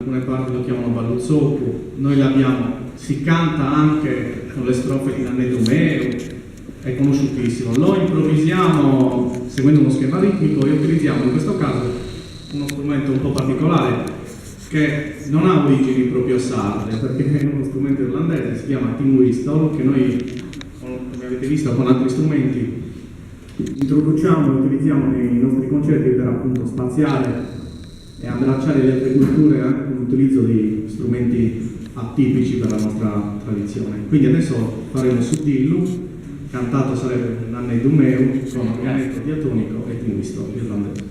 alcune parti lo chiamano Balluzzoku, noi l'abbiamo, si canta anche con le strofe di Nanne Dumeu, è conosciutissimo, lo improvvisiamo seguendo uno schema ritmico e utilizziamo in questo caso uno strumento un po' particolare che non ha origini proprio sarde, perché è uno strumento irlandese, si chiama Tin Whistle, che noi, come avete visto, con altri strumenti introduciamo e utilizziamo nei nostri concerti per appunto spaziare e abbracciare le altre culture anche con l'utilizzo di strumenti atipici per la nostra tradizione. Quindi adesso faremo Sudillu, cantato sarebbe Nanne Dumeu con organetto diatonico e Tin Whistle irlandese.